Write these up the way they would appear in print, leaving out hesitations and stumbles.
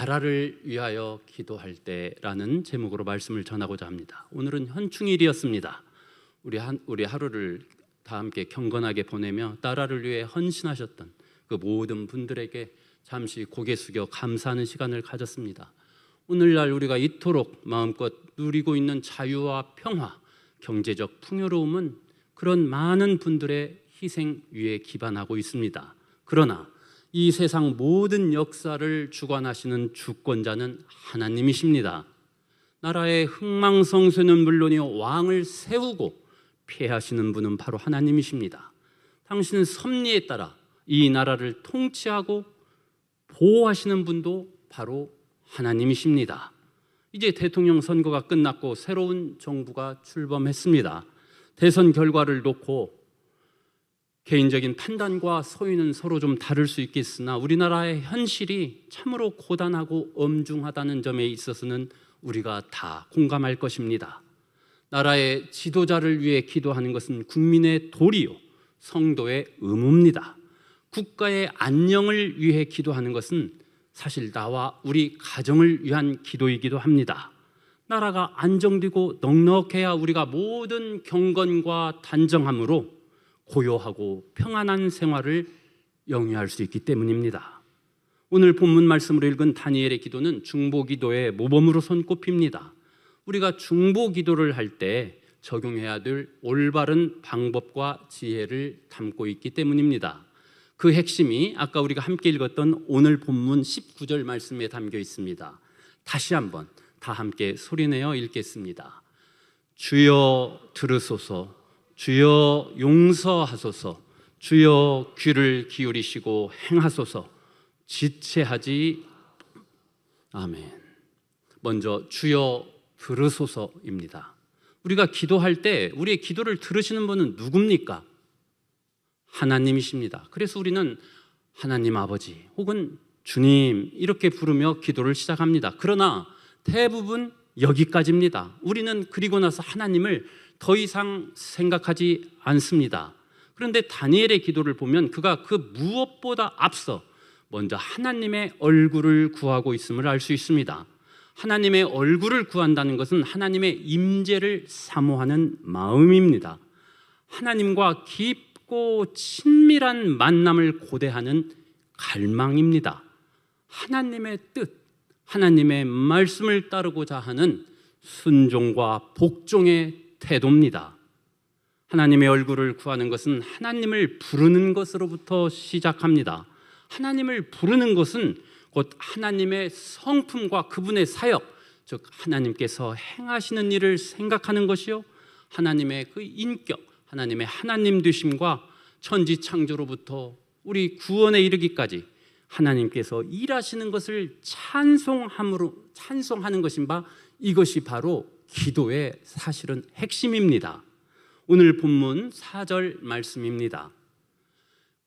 나라를 위하여 기도할 때라는 제목으로 말씀을 전하고자 합니다. 오늘은 현충일이었습니다. 우리 하루를 다 함께 경건하게 보내며 나라를 위해 헌신하셨던 그 모든 분들에게 잠시 고개 숙여 감사하는 시간을 가졌습니다. 오늘날 우리가 이토록 마음껏 누리고 있는 자유와 평화, 경제적 풍요로움은 그런 많은 분들의 희생 위에 기반하고 있습니다. 그러나 이 세상 모든 역사를 주관하시는 주권자는 하나님이십니다. 나라의 흥망성쇠는 물론이요, 왕을 세우고 폐하시는 분은 바로 하나님이십니다. 당신은 섭리에 따라 이 나라를 통치하고 보호하시는 분도 바로 하나님이십니다. 이제 대통령 선거가 끝났고 새로운 정부가 출범했습니다. 대선 결과를 놓고 개인적인 판단과 소위는 서로 좀 다를 수 있겠으나 우리나라의 현실이 참으로 고단하고 엄중하다는 점에 있어서는 우리가 다 공감할 것입니다. 나라의 지도자를 위해 기도하는 것은 국민의 도리요, 성도의 의무입니다. 국가의 안녕을 위해 기도하는 것은 사실 나와 우리 가정을 위한 기도이기도 합니다. 나라가 안정되고 넉넉해야 우리가 모든 경건과 단정함으로 고요하고 평안한 생활을 영위할 수 있기 때문입니다. 오늘 본문 말씀으로 읽은 다니엘의 기도는 중보기도의 모범으로 손꼽힙니다. 우리가 중보기도를 할 때 적용해야 될 올바른 방법과 지혜를 담고 있기 때문입니다. 그 핵심이 아까 우리가 함께 읽었던 오늘 본문 19절 말씀에 담겨 있습니다. 다시 한번 다 함께 소리내어 읽겠습니다. 주여 들으소서, 주여 용서하소서, 주여 귀를 기울이시고 행하소서, 지체하지. 아멘. 먼저 주여 들으소서입니다. 우리가 기도할 때 우리의 기도를 들으시는 분은 누굽니까? 하나님이십니다. 그래서 우리는 하나님 아버지 혹은 주님 이렇게 부르며 기도를 시작합니다. 그러나 대부분 여기까지입니다. 우리는 그리고 나서 하나님을 더 이상 생각하지 않습니다. 그런데 다니엘의 기도를 보면 그가 그 무엇보다 앞서 먼저 하나님의 얼굴을 구하고 있음을 알 수 있습니다. 하나님의 얼굴을 구한다는 것은 하나님의 임재를 사모하는 마음입니다. 하나님과 깊고 친밀한 만남을 고대하는 갈망입니다. 하나님의 뜻, 하나님의 말씀을 따르고자 하는 순종과 복종의 태도입니다. 하나님의 얼굴을 구하는 것은 하나님을 부르는 것으로부터 시작합니다. 하나님을 부르는 것은 곧 하나님의 성품과 그분의 사역, 즉 하나님께서 행하시는 일을 생각하는 것이요, 하나님의 그 인격, 하나님의 하나님 되심과 천지 창조로부터 우리 구원에 이르기까지 하나님께서 일하시는 것을 찬송하는 것인 바, 이것이 바로 기도의 사실은 핵심입니다. 오늘 본문 4절 말씀입니다.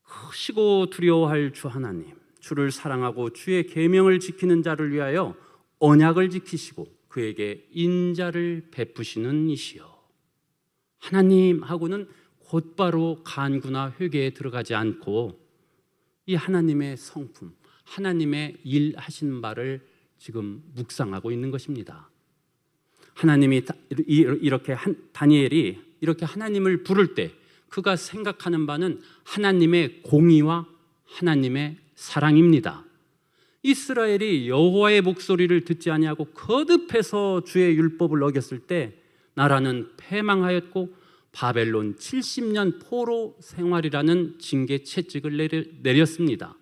크시고 두려워할 주 하나님, 주를 사랑하고 주의 계명을 지키는 자를 위하여 언약을 지키시고 그에게 인자를 베푸시는 이시여. 하나님하고는 곧바로 간구나 회개에 들어가지 않고 이 하나님의 성품, 하나님의 일하신 바를 지금 묵상하고 있는 것입니다. 하나님이 이렇게 다니엘이 이렇게 하나님을 부를 때 그가 생각하는 바는 하나님의 공의와 하나님의 사랑입니다. 이스라엘이 여호와의 목소리를 듣지 아니하고 거듭해서 주의 율법을 어겼을 때 나라는 패망하였고 바벨론 70년 포로 생활이라는 징계 채찍을 내렸습니다.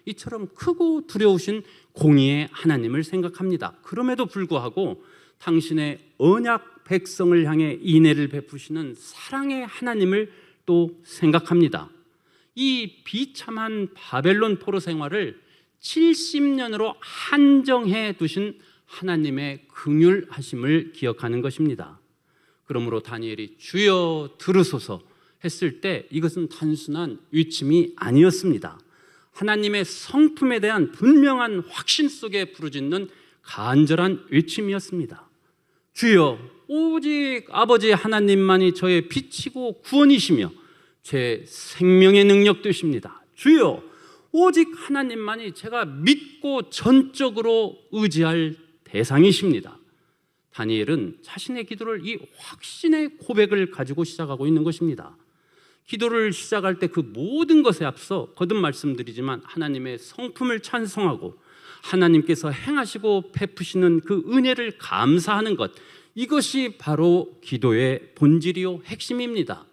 이처럼 크고 두려우신 공의의 하나님을 생각합니다. 그럼에도 불구하고 당신의 언약 백성을 향해 인애를 베푸시는 사랑의 하나님을 또 생각합니다. 이 비참한 바벨론 포로 생활을 70년으로 한정해 두신 하나님의 긍휼하심을 기억하는 것입니다. 그러므로 다니엘이 주여 들으소서 했을 때 이것은 단순한 외침이 아니었습니다. 하나님의 성품에 대한 분명한 확신 속에 부르짖는 간절한 외침이었습니다. 주여, 오직 아버지 하나님만이 저의 빛이고 구원이시며 제 생명의 능력 되십니다. 주여, 오직 하나님만이 제가 믿고 전적으로 의지할 대상이십니다. 다니엘은 자신의 기도를 이 확신의 고백을 가지고 시작하고 있는 것입니다. 기도를 시작할 때 그 모든 것에 앞서 거듭 말씀드리지만 하나님의 성품을 찬송하고 하나님께서 행하시고 베푸시는 그 은혜를 감사하는 것, 이것이 바로 기도의 본질이요 핵심입니다.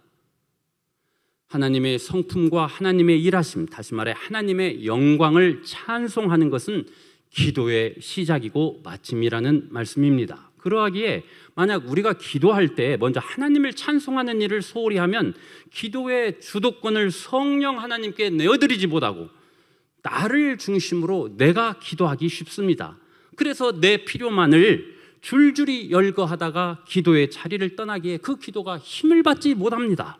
하나님의 성품과 하나님의 일하심, 다시 말해 하나님의 영광을 찬송하는 것은 기도의 시작이고 마침이라는 말씀입니다. 그러하기에 만약 우리가 기도할 때 먼저 하나님을 찬송하는 일을 소홀히 하면 기도의 주도권을 성령 하나님께 내어드리지 못하고 나를 중심으로 내가 기도하기 쉽습니다. 그래서 내 필요만을 줄줄이 열거하다가 기도의 자리를 떠나기에 그 기도가 힘을 받지 못합니다.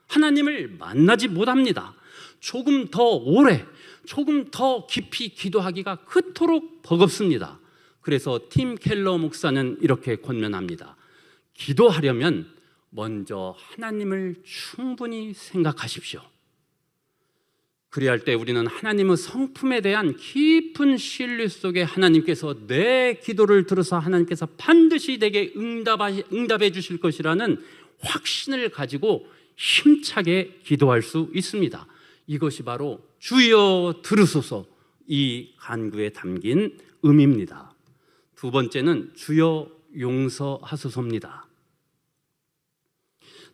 하나님을 만나지 못합니다. 조금 더 오래, 조금 더 깊이 기도하기가 그토록 버겁습니다. 그래서 팀 켈러 목사는 이렇게 권면합니다. 기도하려면 먼저 하나님을 충분히 생각하십시오. 그리할 때 우리는 하나님의 성품에 대한 깊은 신뢰 속에 하나님께서 내 기도를 들어서 하나님께서 반드시 내게 응답해 주실 것이라는 확신을 가지고 힘차게 기도할 수 있습니다. 이것이 바로 주여 들으소서, 이 간구에 담긴 의미입니다. 두 번째는 주여 용서하소서입니다.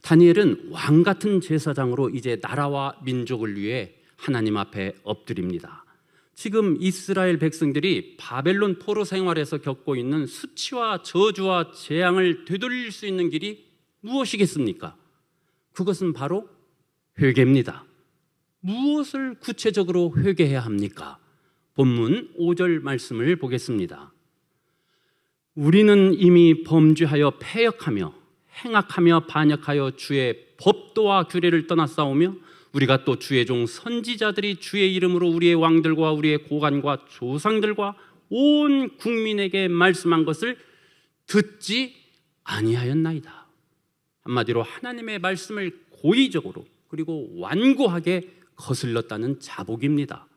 다니엘은 왕 같은 제사장으로 이제 나라와 민족을 위해 하나님 앞에 엎드립니다. 지금 이스라엘 백성들이 바벨론 포로 생활에서 겪고 있는 수치와 저주와 재앙을 되돌릴 수 있는 길이 무엇이겠습니까? 그것은 바로 회개입니다. 무엇을 구체적으로 회개해야 합니까? 본문 5절 말씀을 보겠습니다. 우리는 이미 범죄하여 패역하며 행악하며 반역하여 주의 법도와 규례를 떠나싸우며 우리가 또 주의 종 선지자들이 주의 이름으로 우리의 왕들과 우리의 고관과 조상들과 온 국민에게 말씀한 것을 듣지 아니하였나이다. 한마디로 하나님의 말씀을 고의적으로 그리고 완고하게 거슬렀다는 자복입니다.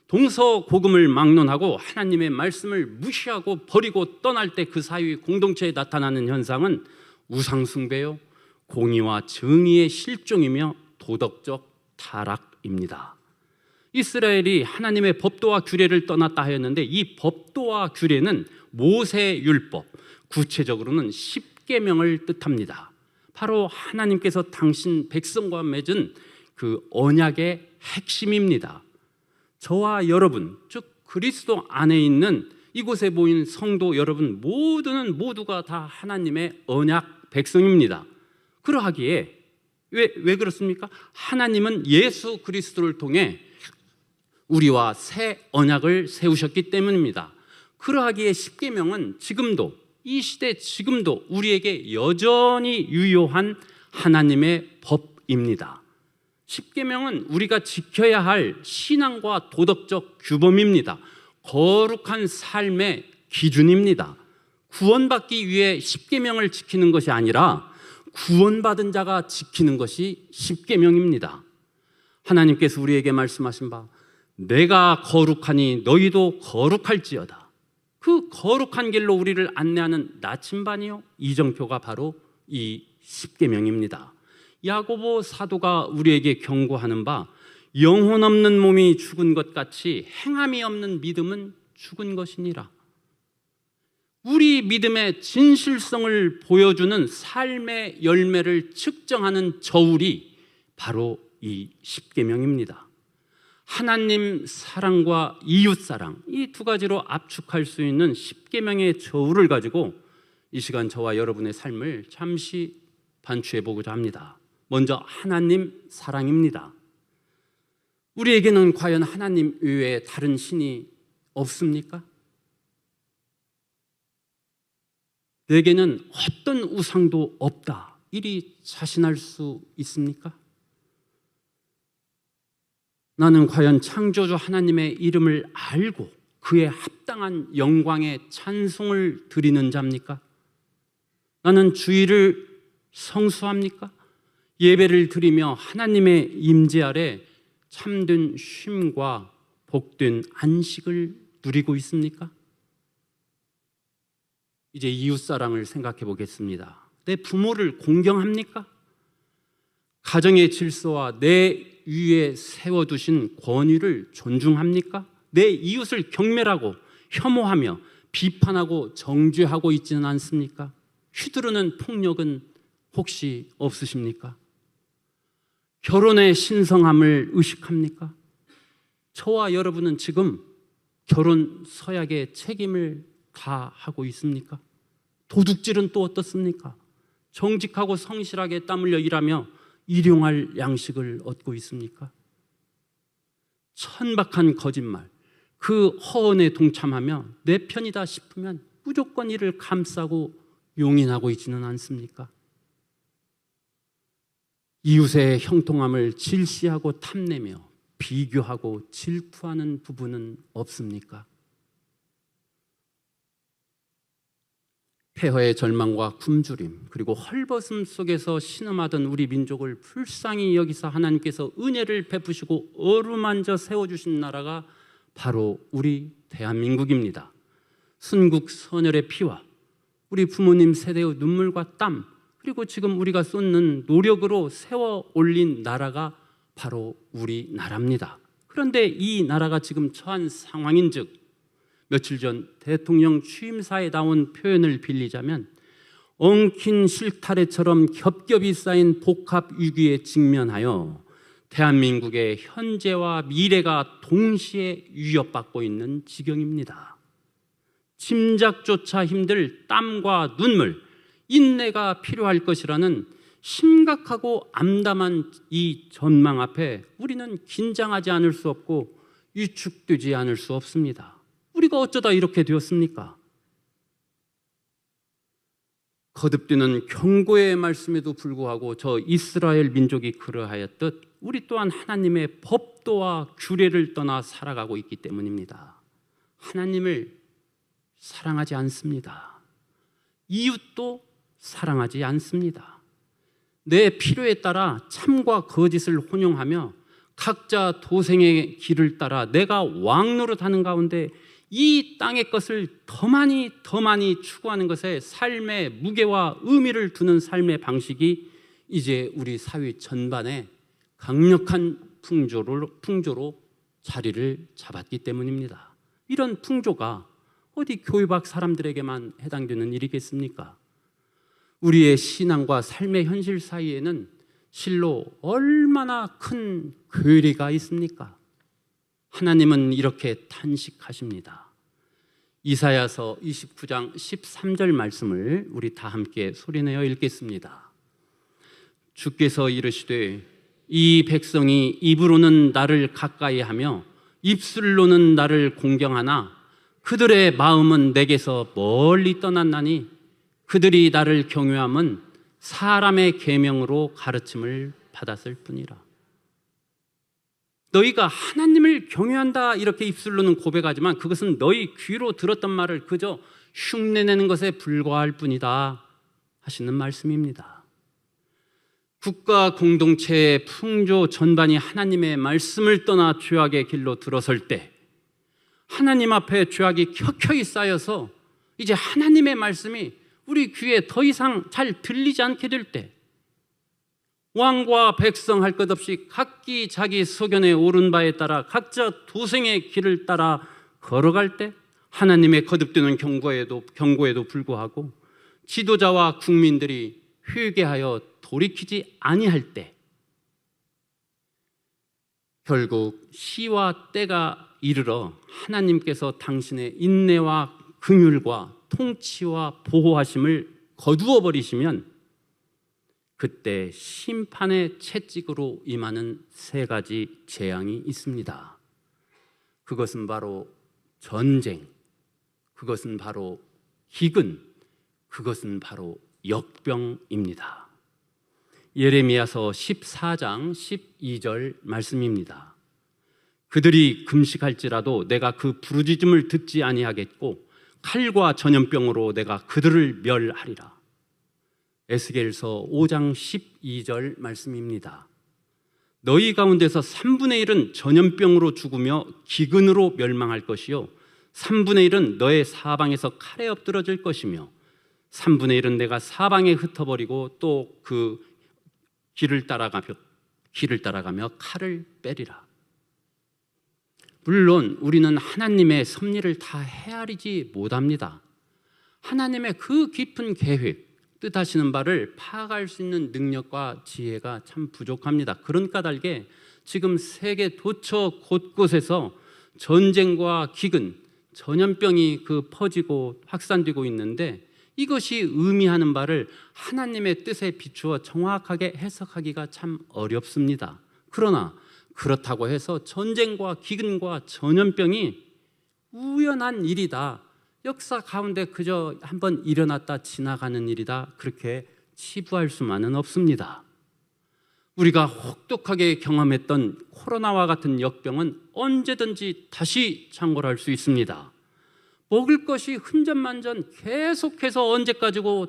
동서고금을 막론하고 하나님의 말씀을 무시하고 버리고 떠날 때 그 사이 공동체에 나타나는 현상은 우상숭배요, 공의와 정의의 실종이며 도덕적 타락입니다. 이스라엘이 하나님의 법도와 규례를 떠났다 하였는데 이 법도와 규례는 모세율법, 구체적으로는 십계명을 뜻합니다. 바로 하나님께서 당신 백성과 맺은 그 언약의 핵심입니다. 저와 여러분, 즉 그리스도 안에 있는 이곳에 모인 성도 여러분 모두가 다 하나님의 언약 백성입니다. 그러하기에 왜 그렇습니까? 하나님은 예수 그리스도를 통해 우리와 새 언약을 세우셨기 때문입니다. 그러하기에 십계명은 지금도, 이 시대 지금도 우리에게 여전히 유효한 하나님의 법입니다. 십계명은 우리가 지켜야 할 신앙과 도덕적 규범입니다. 거룩한 삶의 기준입니다. 구원받기 위해 십계명을 지키는 것이 아니라 구원받은 자가 지키는 것이 십계명입니다. 하나님께서 우리에게 말씀하신 바 내가 거룩하니 너희도 거룩할지어다. 그 거룩한 길로 우리를 안내하는 나침반이요 이정표가 바로 이 십계명입니다. 야고보 사도가 우리에게 경고하는 바 영혼 없는 몸이 죽은 것 같이 행함이 없는 믿음은 죽은 것이니라. 우리 믿음의 진실성을 보여주는 삶의 열매를 측정하는 저울이 바로 이 십계명입니다. 하나님 사랑과 이웃 사랑, 이 두 가지로 압축할 수 있는 십계명의 저울을 가지고 이 시간 저와 여러분의 삶을 잠시 반추해 보고자 합니다. 먼저 하나님 사랑입니다. 우리에게는 과연 하나님 외에 다른 신이 없습니까? 내게는 어떤 우상도 없다, 이리 자신할 수 있습니까? 나는 과연 창조주 하나님의 이름을 알고 그에 합당한 영광의 찬송을 드리는 자입니까? 나는 주일을 성수합니까? 예배를 드리며 하나님의 임재 아래 참된 쉼과 복된 안식을 누리고 있습니까? 이제 이웃사랑을 생각해 보겠습니다. 내 부모를 공경합니까? 가정의 질서와 내 위에 세워두신 권위를 존중합니까? 내 이웃을 경멸하고 혐오하며 비판하고 정죄하고 있지는 않습니까? 휘두르는 폭력은 혹시 없으십니까? 결혼의 신성함을 의식합니까? 저와 여러분은 지금 결혼 서약의 책임을 다하고 있습니까? 도둑질은 또 어떻습니까? 정직하고 성실하게 땀 흘려 일하며 일용할 양식을 얻고 있습니까? 천박한 거짓말, 그 허언에 동참하며 내 편이다 싶으면 무조건 이를 감싸고 용인하고 있지는 않습니까? 이웃의 형통함을 질시하고 탐내며 비교하고 질투하는 부분은 없습니까? 폐허의 절망과 굶주림 그리고 헐벗음 속에서 신음하던 우리 민족을 불쌍히 여기사 하나님께서 은혜를 베푸시고 어루만져 세워주신 나라가 바로 우리 대한민국입니다. 순국 선열의 피와 우리 부모님 세대의 눈물과 땀 그리고 지금 우리가 쏟는 노력으로 세워 올린 나라가 바로 우리나라입니다. 그런데 이 나라가 지금 처한 상황인즉 며칠 전 대통령 취임사에 나온 표현을 빌리자면 엉킨 실타래처럼 겹겹이 쌓인 복합 위기에 직면하여 대한민국의 현재와 미래가 동시에 위협받고 있는 지경입니다. 짐작조차 힘들 땀과 눈물, 인내가 필요할 것이라는 심각하고 암담한 이 전망 앞에 우리는 긴장하지 않을 수 없고 위축되지 않을 수 없습니다. 우리가 어쩌다 이렇게 되었습니까? 거듭되는 경고의 말씀에도 불구하고 저 이스라엘 민족이 그러하였듯 우리 또한 하나님의 법도와 규례를 떠나 살아가고 있기 때문입니다. 하나님을 사랑하지 않습니다. 이웃도 사랑하지 않습니다. 내 필요에 따라 참과 거짓을 혼용하며 각자 도생의 길을 따라 내가 왕노릇하는 가운데 이 땅의 것을 더 많이 추구하는 것에 삶의 무게와 의미를 두는 삶의 방식이 이제 우리 사회 전반에 강력한 풍조로 자리를 잡았기 때문입니다. 이런 풍조가 어디 교회밖 사람들에게만 해당되는 일이겠습니까? 우리의 신앙과 삶의 현실 사이에는 실로 얼마나 큰 괴리가 있습니까? 하나님은 이렇게 탄식하십니다. 이사야서 29장 13절 말씀을 우리 다 함께 소리내어 읽겠습니다. 주께서 이르시되 이 백성이 입으로는 나를 가까이하며 입술로는 나를 공경하나 그들의 마음은 내게서 멀리 떠났나니 그들이 나를 경외함은 사람의 계명으로 가르침을 받았을 뿐이라. 너희가 하나님을 경외한다 이렇게 입술로는 고백하지만 그것은 너희 귀로 들었던 말을 그저 흉내내는 것에 불과할 뿐이다 하시는 말씀입니다. 국가 공동체의 풍조 전반이 하나님의 말씀을 떠나 죄악의 길로 들어설 때 하나님 앞에 죄악이 켜켜이 쌓여서 이제 하나님의 말씀이 우리 귀에 더 이상 잘 들리지 않게 될 때 왕과 백성 할 것 없이 각기 자기 소견에 오른 바에 따라 각자 도생의 길을 따라 걸어갈 때 하나님의 거듭되는 경고에도 불구하고 지도자와 국민들이 회개하여 돌이키지 아니할 때 결국 시와 때가 이르러 하나님께서 당신의 인내와 긍휼과 통치와 보호하심을 거두어 버리시면 그때 심판의 채찍으로 임하는 세 가지 재앙이 있습니다. 그것은 바로 전쟁, 그것은 바로 기근, 그것은 바로 역병입니다. 예레미야서 14장 12절 말씀입니다. 그들이 금식할지라도 내가 그 부르짖음을 듣지 아니하겠고 칼과 전염병으로 내가 그들을 멸하리라. 에스겔서 5장 12절 말씀입니다. 너희 가운데서 3분의 1은 전염병으로 죽으며 기근으로 멸망할 것이요 3분의 1은 너의 사방에서 칼에 엎드러질 것이며 3분의 1은 내가 사방에 흩어버리고 또 그 길을 따라가며 칼을 빼리라. 물론 우리는 하나님의 섭리를 다 헤아리지 못합니다. 하나님의 그 깊은 계획, 뜻하시는 바를 파악할 수 있는 능력과 지혜가 참 부족합니다. 그런 까닭에 지금 세계 도처 곳곳에서 전쟁과 기근, 전염병이 퍼지고 확산되고 있는데 이것이 의미하는 바를 하나님의 뜻에 비추어 정확하게 해석하기가 참 어렵습니다. 그러나 그렇다고 해서 전쟁과 기근과 전염병이 우연한 일이다, 역사 가운데 그저 한번 일어났다 지나가는 일이다, 그렇게 치부할 수만은 없습니다. 우리가 혹독하게 경험했던 코로나와 같은 역병은 언제든지 다시 창궐할 수 있습니다. 먹을 것이 hun전만전 계속해서 언제까지고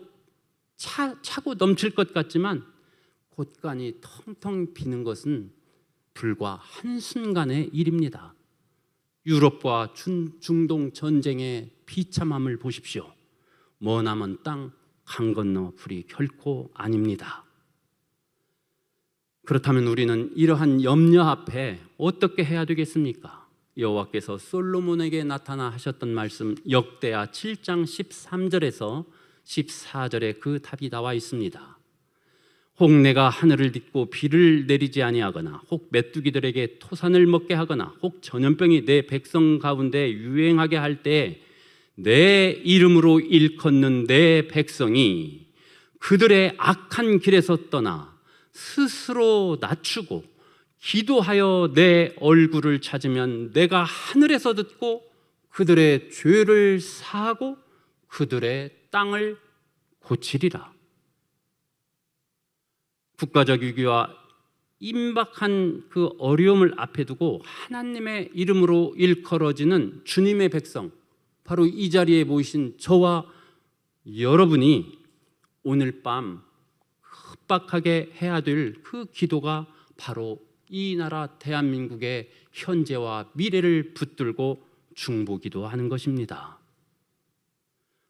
차고 넘칠 것 같지만 곳간이 텅텅 비는 것은 불과 한순간의 일입니다. 유럽과 중동 전쟁의 비참함을 보십시오. 머나먼 땅, 강 건너 불이 결코 아닙니다. 그렇다면 우리는 이러한 염려 앞에 어떻게 해야 되겠습니까? 여호와께서 솔로몬에게 나타나 하셨던 말씀 역대하 7장 13절에서 14절에 그 답이 나와 있습니다. 혹 내가 하늘을 딛고 비를 내리지 아니하거나 혹 메뚜기들에게 토산을 먹게 하거나 혹 전염병이 내 백성 가운데 유행하게 할 때 내 이름으로 일컫는 내 백성이 그들의 악한 길에서 떠나 스스로 낮추고 기도하여 내 얼굴을 찾으면 내가 하늘에서 듣고 그들의 죄를 사하고 그들의 땅을 고치리라. 국가적 위기와 임박한 그 어려움을 앞에 두고 하나님의 이름으로 일컬어지는 주님의 백성, 바로 이 자리에 모이신 저와 여러분이 오늘 밤 급박하게 해야 될 그 기도가 바로 이 나라 대한민국의 현재와 미래를 붙들고 중보기도하는 것입니다.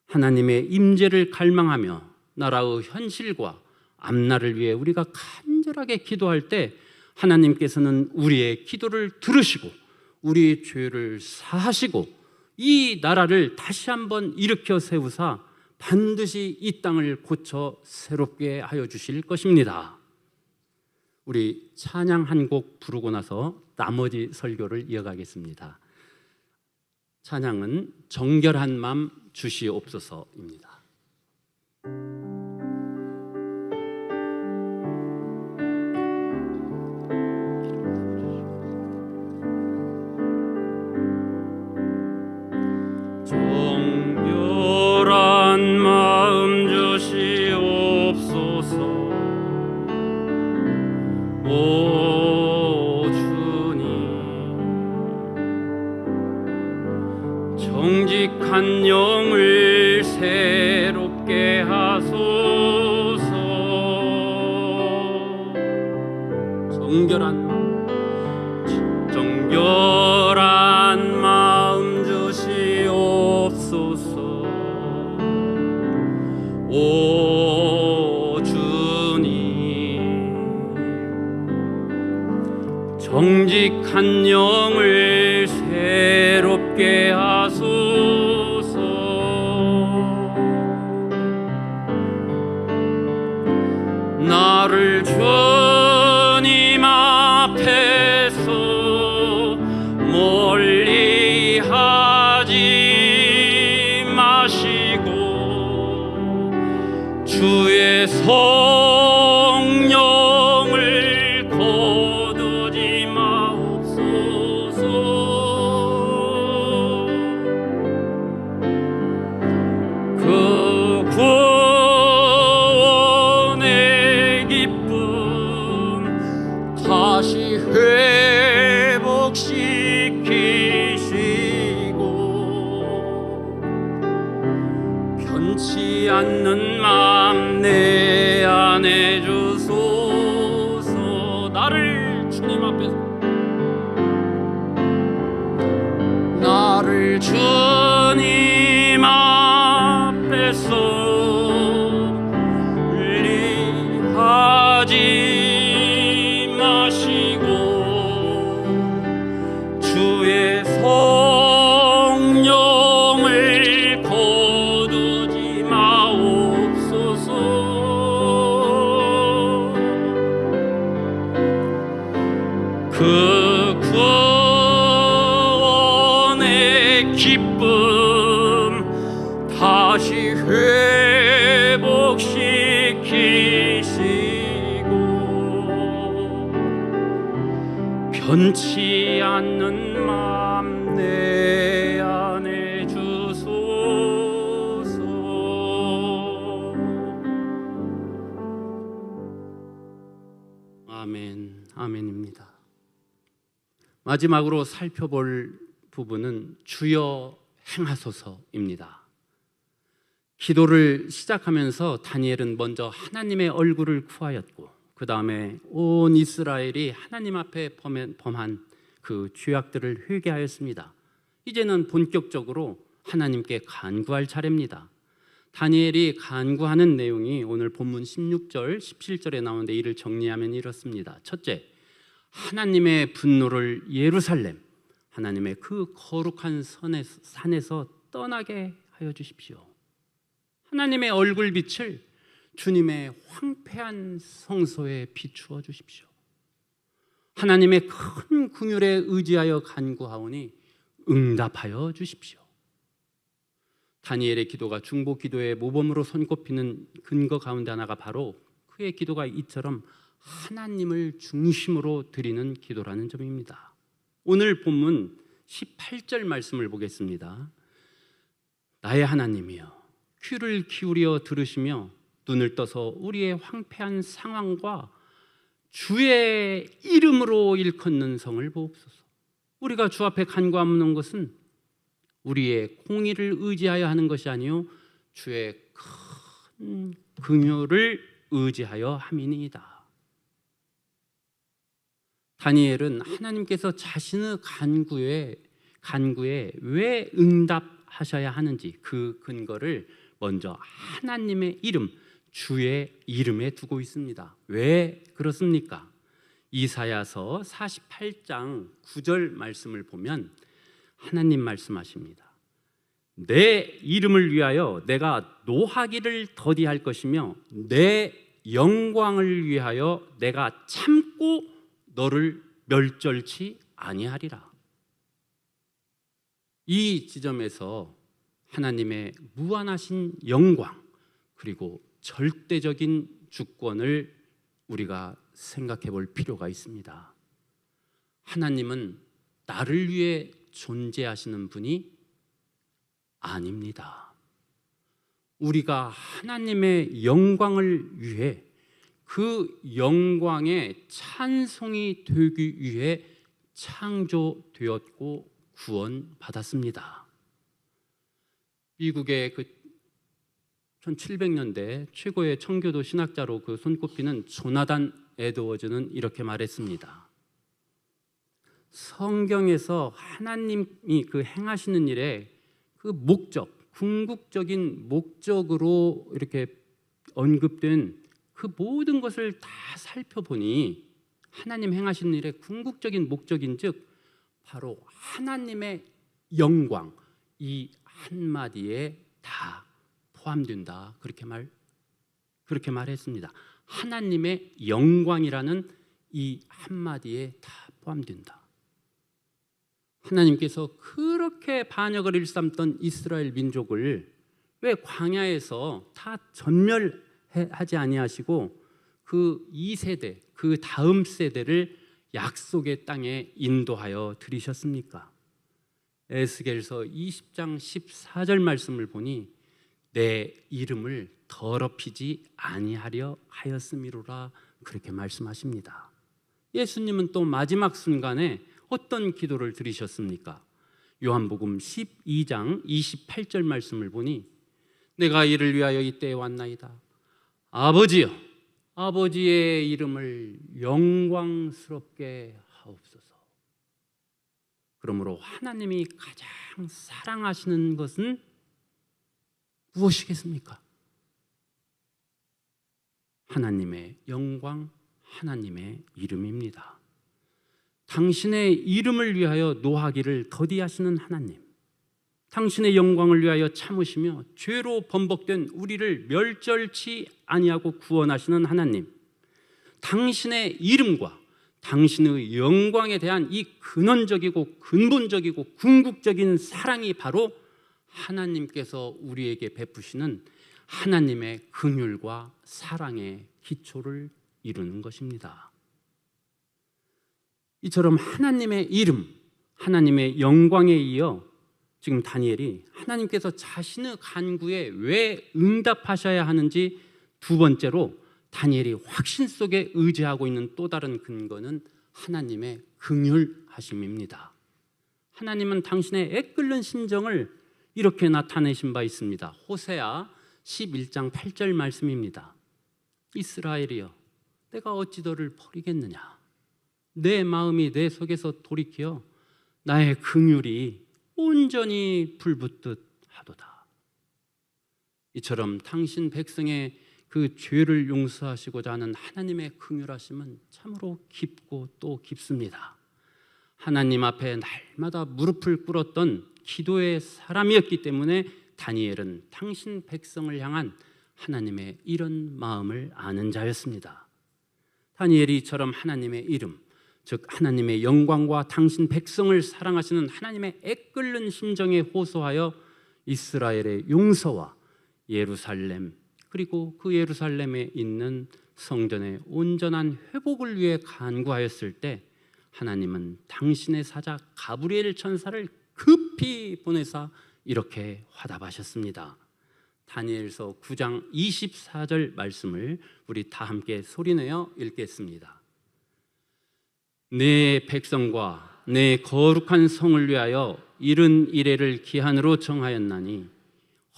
하나님의 임재를 갈망하며 나라의 현실과 앞날을 위해 우리가 간절하게 기도할 때 하나님께서는 우리의 기도를 들으시고 우리의 죄를 사하시고 이 나라를 다시 한번 일으켜 세우사 반드시 이 땅을 고쳐 새롭게 하여 주실 것입니다. 우리 찬양 한 곡 부르고 나서 나머지 설교를 이어가겠습니다. 찬양은 정결한 맘 주시옵소서입니다. 정결한 마음 주시옵소서. 오 주님, 정직한 영을 새롭게 하소서. 정결한 마음 주시옵소서. 오 주님, 정직한 영을 새롭게 하소서. 나를 주님 앞에서 멀리 하지 마시고 주의 성령을 거두지 마옵소서. 그 구원의 기쁨 다시 회복시키시고 변치 않는 마음 내 안에 주소서. 나를 주님 기쁨 다시 회복시키시고 변치 않는 마음 내 안에 주소서. 아멘, 아멘입니다. 마지막으로 살펴볼 부분은 주여 행하소서입니다. 기도를 시작하면서 다니엘은 먼저 하나님의 얼굴을 구하였고, 그 다음에 온 이스라엘이 하나님 앞에 범한 그 죄악들을 회개하였습니다. 이제는 본격적으로 하나님께 간구할 차례입니다. 다니엘이 간구하는 내용이 오늘 본문 16절, 17절에 나오는데 이를 정리하면 이렇습니다. 첫째, 하나님의 분노를 예루살렘, 하나님의 그 거룩한 산에서 떠나게 하여 주십시오. 하나님의 얼굴빛을 주님의 황폐한 성소에 비추어 주십시오. 하나님의 큰 긍휼에 의지하여 간구하오니 응답하여 주십시오. 다니엘의 기도가 중보 기도의 모범으로 손꼽히는 근거 가운데 하나가 바로 그의 기도가 이처럼 하나님을 중심으로 드리는 기도라는 점입니다. 오늘 본문 18절 말씀을 보겠습니다. 나의 하나님이여, 귀를 기울여 들으시며 눈을 떠서 우리의 황폐한 상황과 주의 이름으로 일컫는 성을 보옵소서. 우리가 주 앞에 간구하는 것은 우리의 공의를 의지하여 하는 것이 아니요 주의 큰 긍휼을 의지하여 함이니이다. 다니엘은 하나님께서 자신의 간구에 왜 응답하셔야 하는지 그 근거를 먼저 하나님의 이름, 주의 이름에 두고 있습니다. 왜 그렇습니까? 이사야서 48장 9절 말씀을 보면 하나님 말씀하십니다. 내 이름을 위하여 내가 노하기를 더디할 것이며 내 영광을 위하여 내가 참고 너를 멸절치 아니하리라. 이 지점에서 하나님의 무한하신 영광 그리고 절대적인 주권을 우리가 생각해 볼 필요가 있습니다. 하나님은 나를 위해 존재하시는 분이 아닙니다. 우리가 하나님의 영광을 위해 그 영광의 찬송이 되기 위해 창조되었고 구원받았습니다. 미국의 그 1700년대 최고의 청교도 신학자로 그 손꼽히는 조나단 에드워즈는 이렇게 말했습니다. 성경에서 하나님이 그 행하시는 일에 그 목적, 궁극적인 목적으로 이렇게 언급된 그 모든 것을 다 살펴보니 하나님 행하시는 일의 궁극적인 목적인즉 바로 하나님의 영광 이 한마디에 다 포함된다. 그렇게 말했습니다. 하나님의 영광이라는 이 한마디에 다 포함된다. 하나님께서 그렇게 반역을 일삼던 이스라엘 민족을 왜 광야에서 다 전멸하지 아니하시고 그 2세대, 그 다음 세대를 약속의 땅에 인도하여 들이셨습니까? 에스겔서 20장 14절 말씀을 보니 내 이름을 더럽히지 아니하려 하였음이로라 그렇게 말씀하십니다. 예수님은 또 마지막 순간에 어떤 기도를 드리셨습니까? 요한복음 12장 28절 말씀을 보니 내가 이를 위하여 이때에 왔나이다. 아버지여, 아버지의 이름을 영광스럽게 하옵소서. 그러므로 하나님이 가장 사랑하시는 것은 무엇이겠습니까? 하나님의 영광, 하나님의 이름입니다. 당신의 이름을 위하여 노하기를 더디하시는 하나님, 당신의 영광을 위하여 참으시며 죄로 번복된 우리를 멸절치 아니하고 구원하시는 하나님, 당신의 이름과 당신의 영광에 대한 이 근원적이고 근본적이고 궁극적인 사랑이 바로 하나님께서 우리에게 베푸시는 하나님의 긍휼과 사랑의 기초를 이루는 것입니다. 이처럼 하나님의 이름, 하나님의 영광에 이어 지금 다니엘이 하나님께서 자신의 간구에 왜 응답하셔야 하는지 두 번째로 다니엘이 확신 속에 의지하고 있는 또 다른 근거는 하나님의 긍휼하심입니다. 하나님은 당신의 애끓는 심정을 이렇게 나타내신 바 있습니다. 호세아 11장 8절 말씀입니다. 이스라엘이여, 내가 어찌 너를 버리겠느냐? 내 마음이 내 속에서 돌이켜 나의 긍휼이 온전히 불붙듯 하도다. 이처럼 당신 백성의 그 죄를 용서하시고자 하는 하나님의 긍휼하심은 참으로 깊고 또 깊습니다. 하나님 앞에 날마다 무릎을 꿇었던 기도의 사람이었기 때문에 다니엘은 당신 백성을 향한 하나님의 이런 마음을 아는 자였습니다. 다니엘이 이처럼 하나님의 이름, 즉 하나님의 영광과 당신 백성을 사랑하시는 하나님의 애끓는 심정에 호소하여 이스라엘의 용서와 예루살렘, 그리고 그 예루살렘에 있는 성전의 온전한 회복을 위해 간구하였을 때 하나님은 당신의 사자 가브리엘 천사를 급히 보내사 이렇게 화답하셨습니다. 다니엘서 9장 24절 말씀을 우리 다 함께 소리내어 읽겠습니다. 내 백성과 내 거룩한 성을 위하여 이른 이레를 기한으로 정하였나니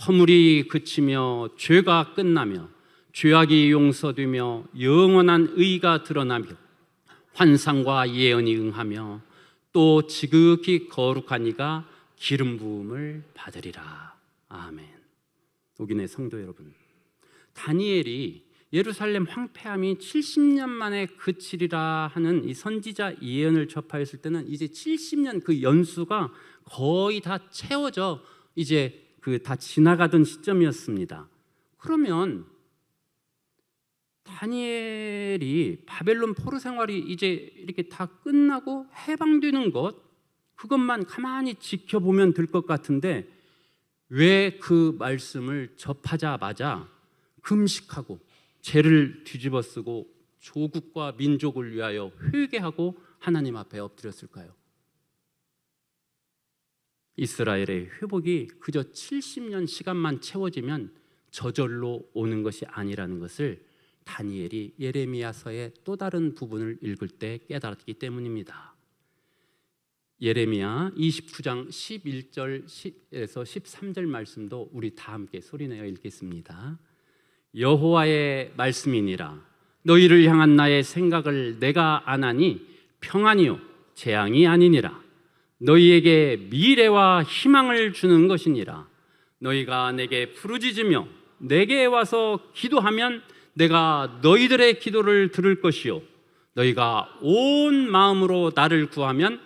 허물이 그치며 죄가 끝나며 죄악이 용서되며 영원한 의가 드러나며 환상과 예언이 응하며 또 지극히 거룩한 이가 기름 부음을 받으리라. 아멘. 오긴의 성도 여러분, 다니엘이 예루살렘 황폐함이 70년 만에 그치리라 하는 이 선지자 예언을 접하였을 때는 이제 70년 그 연수가 거의 다 채워져 이제 다 지나가던 시점이었습니다. 그러면 다니엘이 바벨론 포로 생활이 이제 이렇게 다 끝나고 해방되는 것, 그것만 가만히 지켜보면 될 것 같은데 왜 그 말씀을 접하자마자 금식하고 죄를 뒤집어쓰고 조국과 민족을 위하여 회개하고 하나님 앞에 엎드렸을까요? 이스라엘의 회복이 그저 70년 시간만 채워지면 저절로 오는 것이 아니라는 것을 다니엘이 예레미야서의 또 다른 부분을 읽을 때 깨달았기 때문입니다. 예레미야 29장 11절에서 13절 말씀도 우리 다 함께 소리내어 읽겠습니다. 여호와의 말씀이니라. 너희를 향한 나의 생각을 내가 아나니 평안이요 재앙이 아니니라. 너희에게 미래와 희망을 주는 것이니라. 너희가 내게 부르짖으며 내게 와서 기도하면 내가 너희들의 기도를 들을 것이요 너희가 온 마음으로 나를 구하면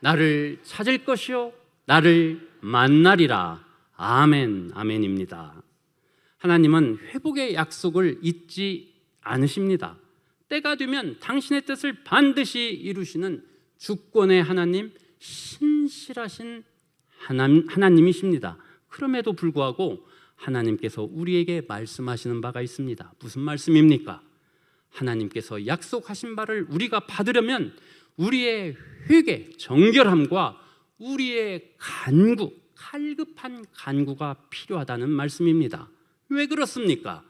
나를 찾을 것이요 나를 만나리라. 아멘, 아멘입니다. 하나님은 회복의 약속을 잊지 않으십니다. 때가 되면 당신의 뜻을 반드시 이루시는 주권의 하나님, 신실하신 하나님이십니다. 그럼에도 불구하고 하나님께서 우리에게 말씀하시는 바가 있습니다. 무슨 말씀입니까? 하나님께서 약속하신 바를 우리가 받으려면 우리의 회개, 정결함과 우리의 간구, 갈급한 간구가 필요하다는 말씀입니다. 왜 그렇습니까?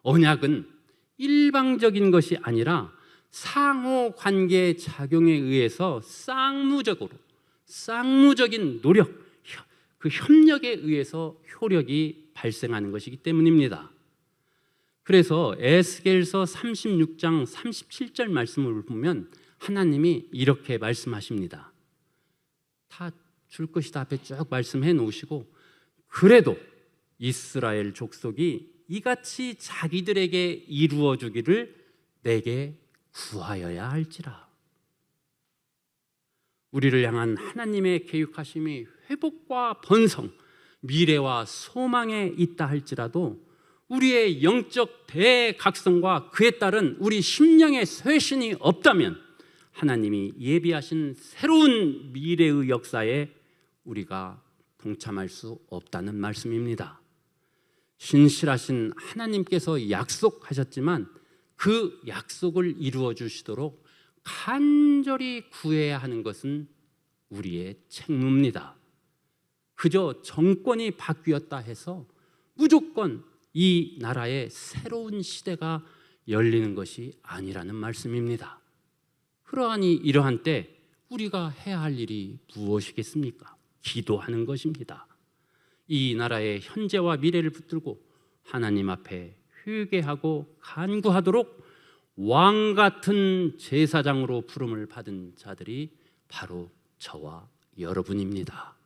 언약은 일방적인 것이 아니라 상호관계 작용에 의해서 쌍무적인 노력, 그 협력에 의해서 효력이 발생하는 것이기 때문입니다. 그래서 에스겔서 36장 37절 말씀을 보면 하나님이 이렇게 말씀하십니다. 다 줄 것이다 앞에 쭉 말씀해 놓으시고 그래도 이스라엘 족속이 이같이 자기들에게 이루어주기를 내게 구하여야 할지라. 우리를 향한 하나님의 계획하심이 회복과 번성, 미래와 소망에 있다 할지라도 우리의 영적 대각성과 그에 따른 우리 심령의 쇄신이 없다면 하나님이 예비하신 새로운 미래의 역사에 우리가 동참할 수 없다는 말씀입니다. 신실하신 하나님께서 약속하셨지만 그 약속을 이루어 주시도록 간절히 구해야 하는 것은 우리의 책무입니다. 그저 정권이 바뀌었다 해서 무조건 이 나라의 새로운 시대가 열리는 것이 아니라는 말씀입니다. 그러하니 이러한 때 우리가 해야 할 일이 무엇이겠습니까? 기도하는 것입니다. 이 나라의 현재와 미래를 붙들고 하나님 앞에 회개하고 간구하도록 왕 같은 제사장으로 부름을 받은 자들이 바로 저와 여러분입니다.